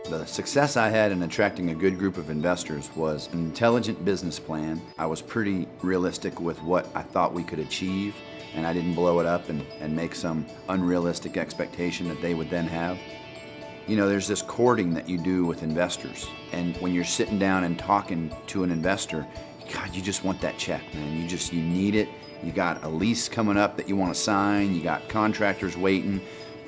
The success I had in attracting a good group of investors was an intelligent business plan. I was pretty realistic with what I thought we could achieve, and I didn't blow it up and make some unrealistic expectation that they would then have. You know, there's this courting that you do with investors, and when you're sitting down and talking to an investor, God, you just want that check, man. You need it. You got a lease coming up that you want to sign. You got contractors waiting.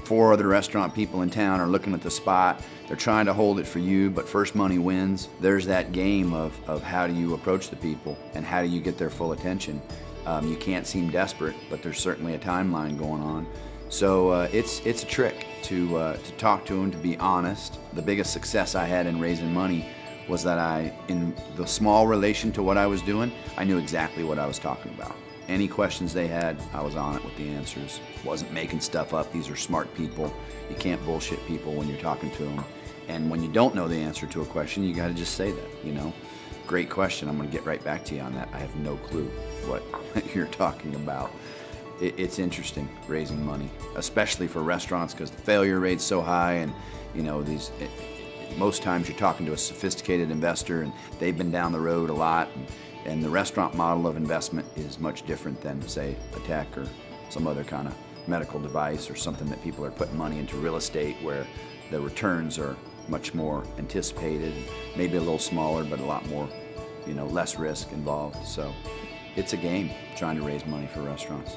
4 other restaurant people in town are looking at the spot. They're trying to hold it for you, but first money wins. There's that game of how do you approach the people and how do you get their full attention. You can't seem desperate, but there's certainly a timeline going on. So it's a trick to talk to them, to be honest. The biggest success I had in raising money was that in the small relation to what I was doing, I knew exactly what I was talking about. Any questions they had, I was on it with the answers. Wasn't making stuff up. These are smart people. You can't bullshit people when you're talking to them. And when you don't know the answer to a question, you gotta just say that, you know. Great question, I'm gonna get right back to you on that. I have no clue what you're talking about. It's interesting raising money, especially for restaurants, because the failure rate's so high, and you know, most times you're talking to a sophisticated investor and they've been down the road a lot, and the restaurant model of investment is much different than, say, a tech or some other kind of medical device or something that people are putting money into real estate where the returns are much more anticipated, maybe a little smaller, but a lot more, you know, less risk involved. So it's a game trying to raise money for restaurants.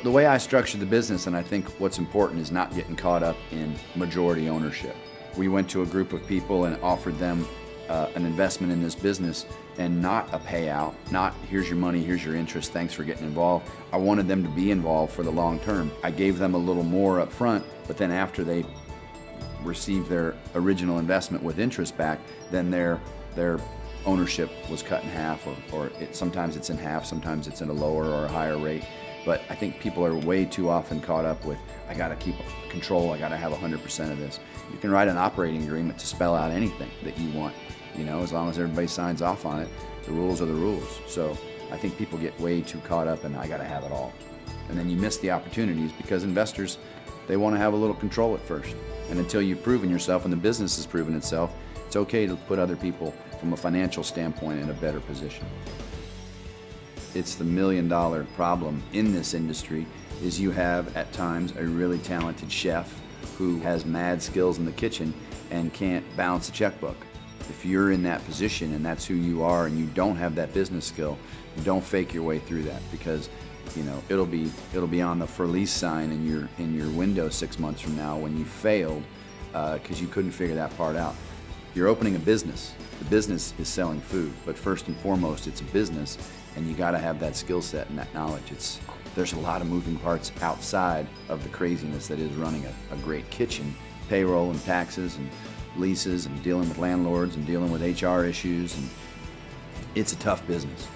The way I structure the business, and I think what's important, is not getting caught up in majority ownership. We went to a group of people and offered them an investment in this business, and not a payout, not here's your money, here's your interest, thanks for getting involved. I wanted them to be involved for the long term. I gave them a little more up front, but then after they received their original investment with interest back, then their ownership was cut in half, or sometimes it's in half, sometimes it's in a lower or a higher rate. But I think people are way too often caught up with, I gotta keep control, I gotta have 100% of this. You can write an operating agreement to spell out anything that you want, you know, as long as everybody signs off on it. The rules are the rules. So I think people get way too caught up in, I gotta have it all. And then you miss the opportunities, because investors, they wanna have a little control at first. And until you've proven yourself and the business has proven itself, it's okay to put other people from a financial standpoint in a better position. It's the $1 million problem in this industry, is you have at times a really talented chef who has mad skills in the kitchen and can't balance a checkbook. If you're in that position and that's who you are and you don't have that business skill, don't fake your way through that, because you know it'll be on the for lease sign in your window 6 months from now when you failed because you couldn't figure that part out. You're opening a business. The business is selling food, but first and foremost, it's a business, and you got to have that skill set and that knowledge. There's a lot of moving parts outside of the craziness that is running a great kitchen. Payroll and taxes and leases and dealing with landlords and dealing with HR issues, and it's a tough business.